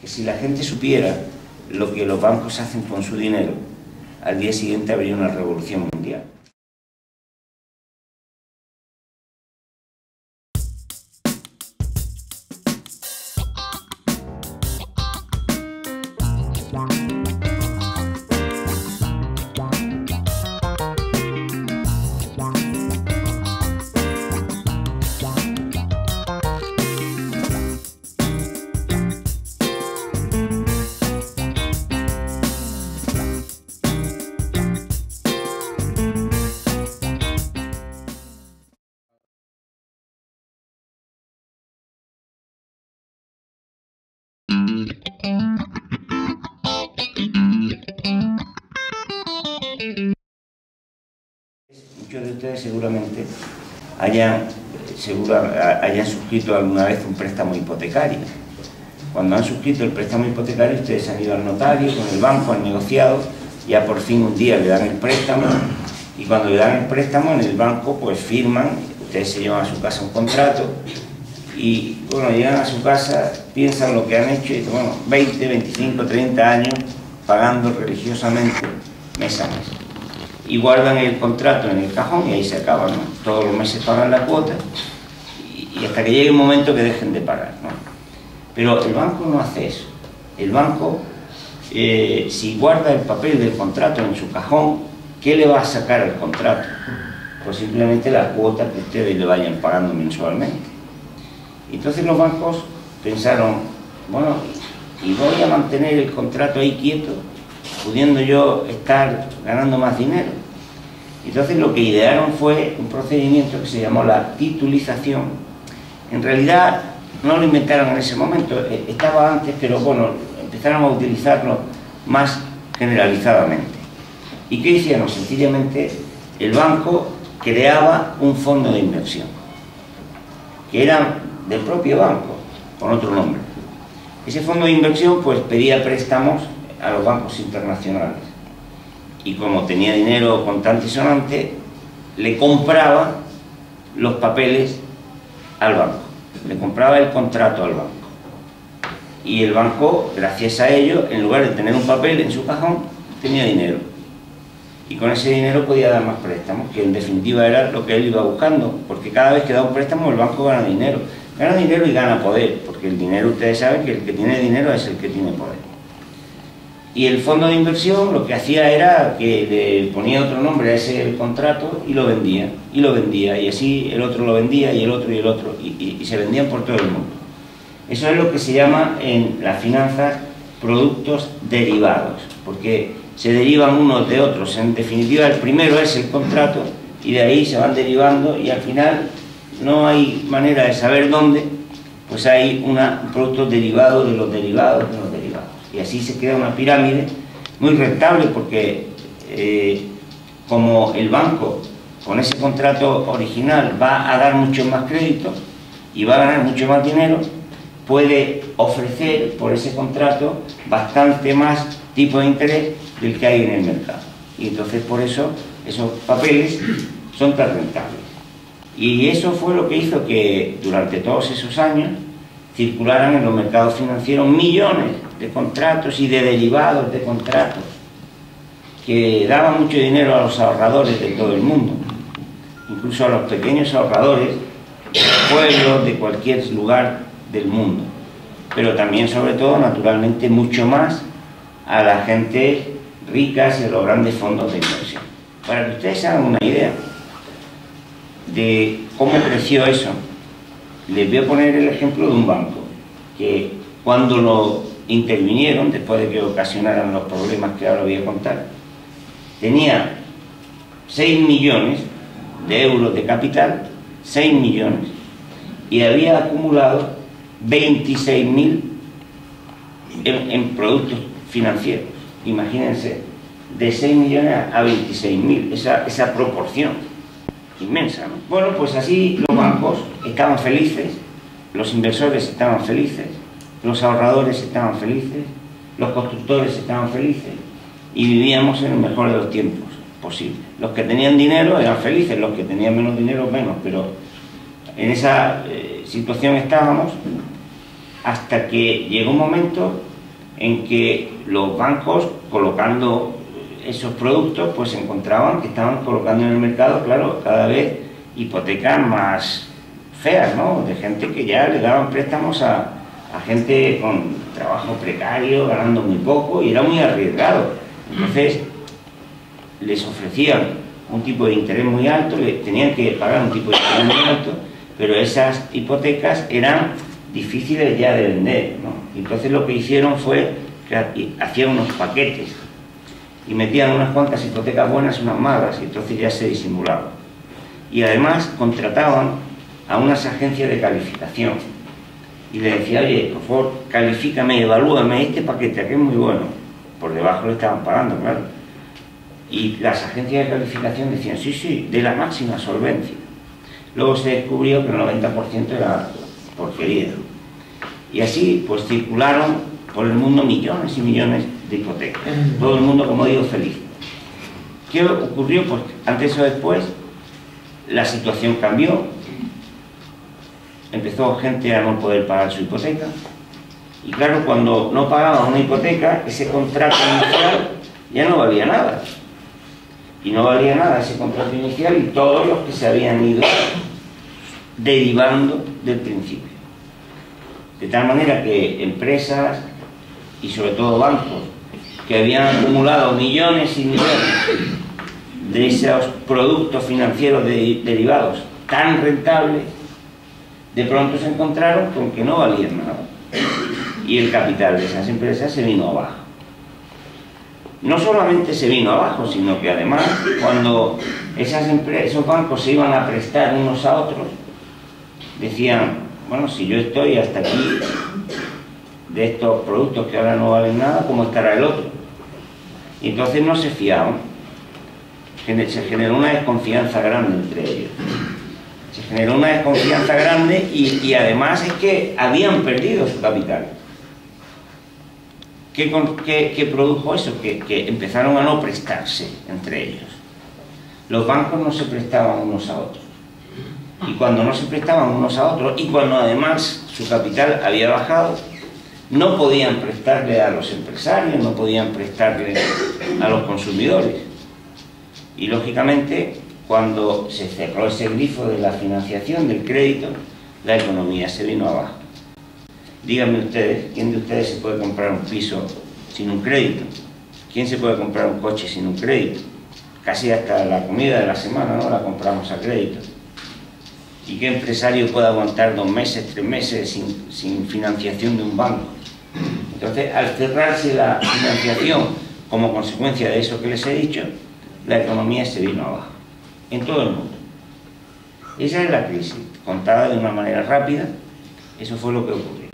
que si la gente supiera lo que los bancos hacen con su dinero, al día siguiente habría una revolución mundial. Muchos de ustedes seguramente hayan suscrito alguna vez un préstamo hipotecario. Cuando han suscrito el préstamo hipotecario, ustedes han ido al notario, con el banco, han negociado, ya por fin un día le dan el préstamo, y cuando le dan el préstamo en el banco pues firman, ustedes se llevan a su casa un contrato, y bueno, llegan a su casa, piensan lo que han hecho, y bueno, 20, 25, 30 años pagando religiosamente mes a mes. Y guardan el contrato en el cajón y ahí se acaba, ¿no? Todos los meses pagan la cuota y hasta que llegue un momento que dejen de pagar, ¿no? Pero el banco no hace eso. El banco, si guarda el papel del contrato en su cajón, ¿qué le va a sacar al contrato? Pues simplemente la cuota que ustedes le vayan pagando mensualmente. Entonces los bancos pensaron, bueno, ¿y voy a mantener el contrato ahí quieto, pudiendo yo estar ganando más dinero? Entonces lo que idearon fue un procedimiento que se llamó la titulización. En realidad no lo inventaron en ese momento, estaba antes, pero bueno, empezaron a utilizarlo más generalizadamente. ¿Y qué hicieron? Sencillamente el banco creaba un fondo de inversión, que era del propio banco, con otro nombre. Ese fondo de inversión pues pedía préstamos a los bancos internacionales y como tenía dinero contante y sonante, le compraba los papeles al banco, le compraba el contrato al banco, y el banco, gracias a ello, en lugar de tener un papel en su cajón, tenía dinero, y con ese dinero podía dar más préstamos, que en definitiva era lo que él iba buscando, porque cada vez que da un préstamo el banco gana dinero y gana poder, porque el dinero, ustedes saben que el que tiene dinero es el que tiene poder. Y el fondo de inversión lo que hacía era que le ponía otro nombre a ese contrato y lo vendía, y así el otro lo vendía, y el otro, y se vendían por todo el mundo. Eso es lo que se llama en las finanzas productos derivados, porque se derivan unos de otros. En definitiva, el primero es el contrato, y de ahí se van derivando, y al final no hay manera de saber dónde, pues hay un producto derivado de los derivados de los derivados. Y así se crea una pirámide muy rentable, porque como el banco con ese contrato original va a dar mucho más crédito y va a ganar mucho más dinero, puede ofrecer por ese contrato bastante más tipo de interés del que hay en el mercado. Y entonces por eso esos papeles son tan rentables. Y eso fue lo que hizo que durante todos esos años circularan en los mercados financieros millones de contratos y de derivados de contratos que daban mucho dinero a los ahorradores de todo el mundo, incluso a los pequeños ahorradores de pueblos, de cualquier lugar del mundo, pero también, sobre todo, naturalmente, mucho más a la gente rica y a los grandes fondos de inversión. Para que ustedes hagan una idea de cómo creció eso, les voy a poner el ejemplo de un banco que, cuando lo intervinieron, después de que ocasionaran los problemas que ahora voy a contar, tenía 6 millones de euros de capital, 6 millones, y había acumulado 26.000 en productos financieros. Imagínense, de 6 millones a 26.000, esa proporción inmensa, ¿no? Bueno, pues así los bancos estaban felices, los inversores estaban felices, los ahorradores estaban felices, los constructores estaban felices, y vivíamos en el mejor de los tiempos posible. Los que tenían dinero eran felices, los que tenían menos dinero menos, pero en esa situación estábamos hasta que llegó un momento en que los bancos, colocando esos productos, pues se encontraban que estaban colocando en el mercado, claro, cada vez hipotecas más feas, ¿no? De gente que ya le daban préstamos a gente con trabajo precario, ganando muy poco, y era muy arriesgado. Entonces les ofrecían un tipo de interés muy alto, tenían que pagar un tipo de interés muy alto, pero esas hipotecas eran difíciles ya de vender, ¿no? Entonces lo que hicieron fue que hacían unos paquetes y metían unas cuantas hipotecas buenas y unas malas, y entonces ya se disimulaba. Y además contrataban a unas agencias de calificación y le decía, oye, por favor, califícame, evalúame este paquete, que es muy bueno. Por debajo le estaban pagando, claro. Y las agencias de calificación decían, sí, sí, de la máxima solvencia. Luego se descubrió que el 90% era porquería. Y así, pues circularon por el mundo millones y millones de hipotecas. Todo el mundo, como digo, feliz. ¿Qué ocurrió? Pues antes o después la situación cambió. Empezó gente a no poder pagar su hipoteca. Y claro, cuando no pagaban una hipoteca, ese contrato inicial ya no valía nada. Y no valía nada ese contrato inicial y todos los que se habían ido derivando del principio. De tal manera que empresas y sobre todo bancos que habían acumulado millones y millones de esos productos financieros derivados tan rentables, de pronto se encontraron con que no valían nada. Y el capital de esas empresas se vino abajo. No solamente se vino abajo, sino que además, cuando esos bancos se iban a prestar unos a otros, decían, bueno, si yo estoy hasta aquí de estos productos que ahora no valen nada, ¿cómo estará el otro? Y entonces no se fiaban. Se generó una desconfianza grande entre ellos. Se generó una desconfianza grande y además es que habían perdido su capital. ¿Qué produjo eso? Que empezaron a no prestarse entre ellos. Los bancos no se prestaban unos a otros. Y cuando no se prestaban unos a otros, y cuando además su capital había bajado, no podían prestarle a los empresarios, no podían prestarle a los consumidores. Y lógicamente, cuando se cerró ese grifo de la financiación, del crédito, la economía se vino abajo. Díganme ustedes, ¿quién de ustedes se puede comprar un piso sin un crédito? ¿Quién se puede comprar un coche sin un crédito? Casi hasta la comida de la semana, ¿no?, la compramos a crédito. ¿Y qué empresario puede aguantar 2 meses, 3 meses sin financiación de un banco? Entonces, al cerrarse la financiación como consecuencia de eso que les he dicho, la economía se vino abajo, en todo el mundo. Esa es la crisis, contada de una manera rápida, eso fue lo que ocurrió.